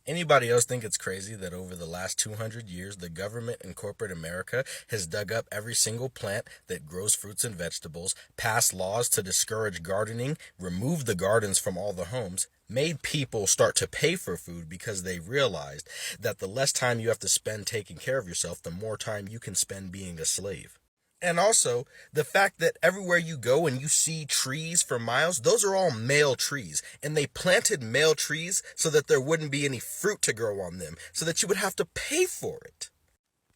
Anybody else think it's crazy that over the last 200 years, the government in corporate America has dug up every single plant that grows fruits and vegetables, passed laws to discourage gardening, removed the gardens from all the homes, made people start to pay for food because they realized that the less time you have to spend taking care of yourself, the more time you can spend being a slave? And also, the fact that everywhere you go and you see trees for miles, those are all male trees. And they planted male trees so that there wouldn't be any fruit to grow on them, so that you would have to pay for it.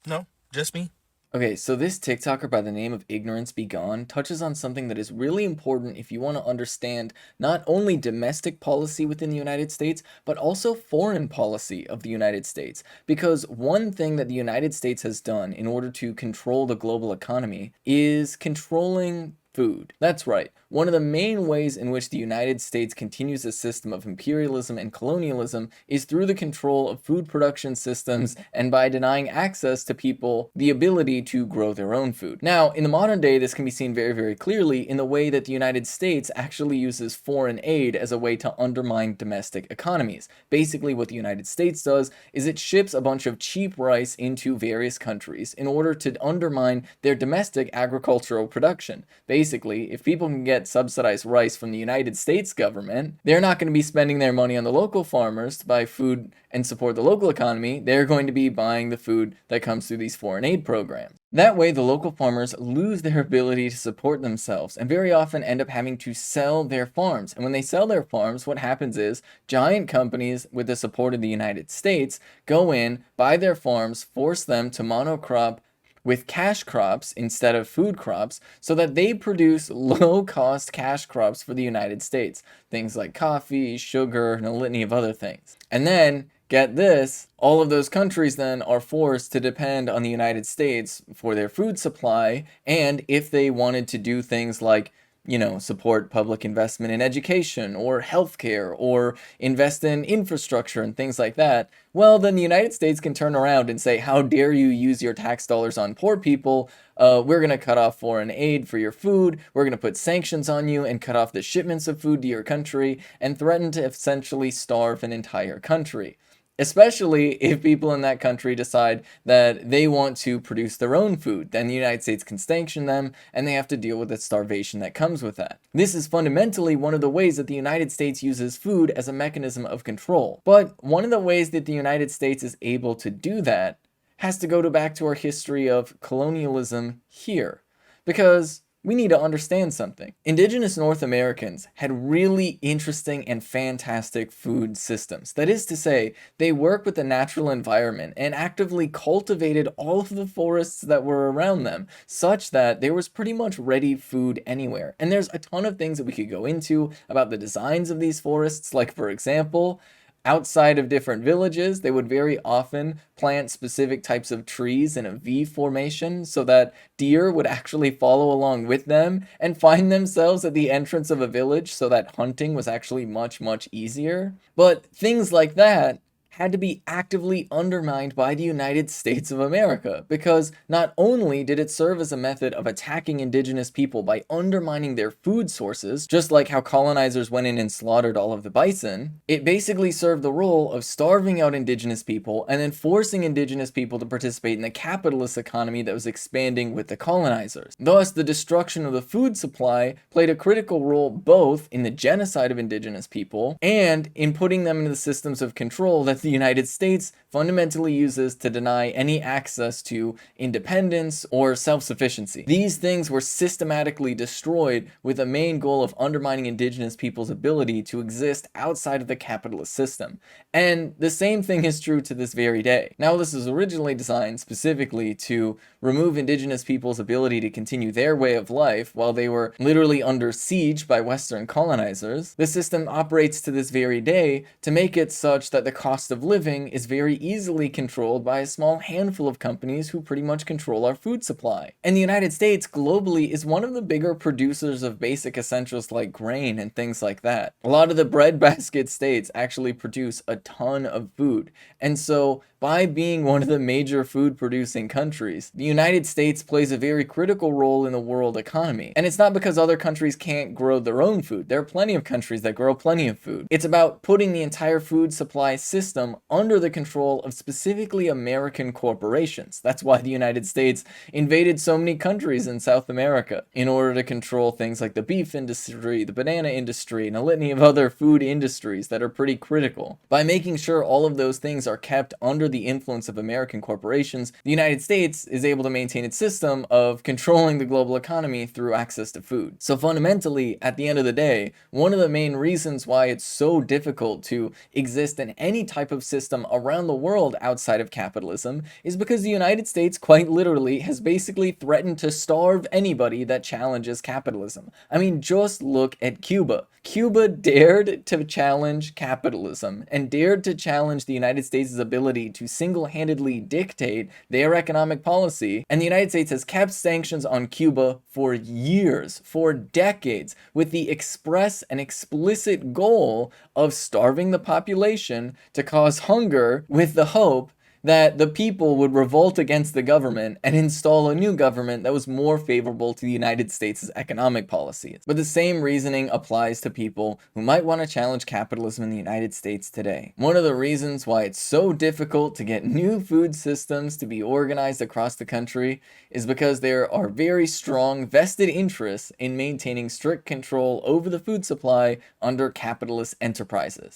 No, just me. Okay, so this TikToker by the name of Ignorance Be Gone touches on something that is really important if you want to understand not only domestic policy within the United States, but also foreign policy of the United States. Because one thing that the United States has done in order to control the global economy is controlling food. That's right. One of the main ways in which the United States continues a system of imperialism and colonialism is through the control of food production systems and by denying access to people the ability to grow their own food. Now, in the modern day, this can be seen very, very clearly in the way that the United States actually uses foreign aid as a way to undermine domestic economies. Basically, what the United States does is it ships a bunch of cheap rice into various countries in order to undermine their domestic agricultural production. Basically, if people can get subsidized rice from the United States government, they're not going to be spending their money on the local farmers to buy food and support the local economy. They're going to be buying the food that comes through these foreign aid programs. That way, the local farmers lose their ability to support themselves and very often end up having to sell their farms. And when they sell their farms, what happens is giant companies, with the support of the United States, go in, buy their farms, force them to monocrop with cash crops instead of food crops so that they produce low-cost cash crops for the United States. Things like coffee, sugar, and a litany of other things. And then, get this, all of those countries then are forced to depend on the United States for their food supply, and if they wanted to do things like support public investment in education or healthcare or invest in infrastructure and things like that, well, then the United States can turn around and say, how dare you use your tax dollars on poor people? We're going to cut off foreign aid for your food. We're going to put sanctions on you and cut off the shipments of food to your country and threaten to essentially starve an entire country. Especially if people in that country decide that they want to produce their own food. Then the United States can sanction them and they have to deal with the starvation that comes with that. This is fundamentally one of the ways that the United States uses food as a mechanism of control. But one of the ways that the United States is able to do that has to go back to our history of colonialism here. Because we need to understand something. Indigenous North Americans had really interesting and fantastic food systems. That is to say, they worked with the natural environment and actively cultivated all of the forests that were around them, such that there was pretty much ready food anywhere. And there's a ton of things that we could go into about the designs of these forests, like for example, outside of different villages, they would very often plant specific types of trees in a V formation so that deer would actually follow along with them and find themselves at the entrance of a village so that hunting was actually much, much easier. But things like that had to be actively undermined by the United States of America, because not only did it serve as a method of attacking indigenous people by undermining their food sources, just like how colonizers went in and slaughtered all of the bison, it basically served the role of starving out indigenous people and then forcing indigenous people to participate in the capitalist economy that was expanding with the colonizers. Thus, the destruction of the food supply played a critical role both in the genocide of indigenous people and in putting them into the systems of control that the United States fundamentally uses to deny any access to independence or self-sufficiency. These things were systematically destroyed with the main goal of undermining indigenous people's ability to exist outside of the capitalist system. And the same thing is true to this very day. Now, this was originally designed specifically to remove indigenous people's ability to continue their way of life while they were literally under siege by Western colonizers. The system operates to this very day to make it such that the cost of living is very easily controlled by a small handful of companies who pretty much control our food supply. And the United States globally is one of the bigger producers of basic essentials like grain and things like that. A lot of the breadbasket states actually produce a ton of food. And so by being one of the major food producing countries, the United States plays a very critical role in the world economy. And it's not because other countries can't grow their own food. There are plenty of countries that grow plenty of food. It's about putting the entire food supply system under the control of specifically American corporations. That's why the United States invaded so many countries in South America in order to control things like the beef industry, the banana industry, and a litany of other food industries that are pretty critical. By making sure all of those things are kept under the influence of American corporations, the United States is able to maintain its system of controlling the global economy through access to food. So fundamentally, at the end of the day, one of the main reasons why it's so difficult to exist in any type of system around the world outside of capitalism is because the United States quite literally has basically threatened to starve anybody that challenges capitalism. I mean, just look at Cuba. Cuba dared to challenge capitalism and dared to challenge the United States' ability to single-handedly dictate their economic policy, and the United States has kept sanctions on Cuba for years, for decades, with the express and explicit goal of starving the population to cause hunger with the hope that the people would revolt against the government and install a new government that was more favorable to the United States' economic policies. But the same reasoning applies to people who might want to challenge capitalism in the United States today. One of the reasons why it's so difficult to get new food systems to be organized across the country is because there are very strong vested interests in maintaining strict control over the food supply under capitalist enterprises.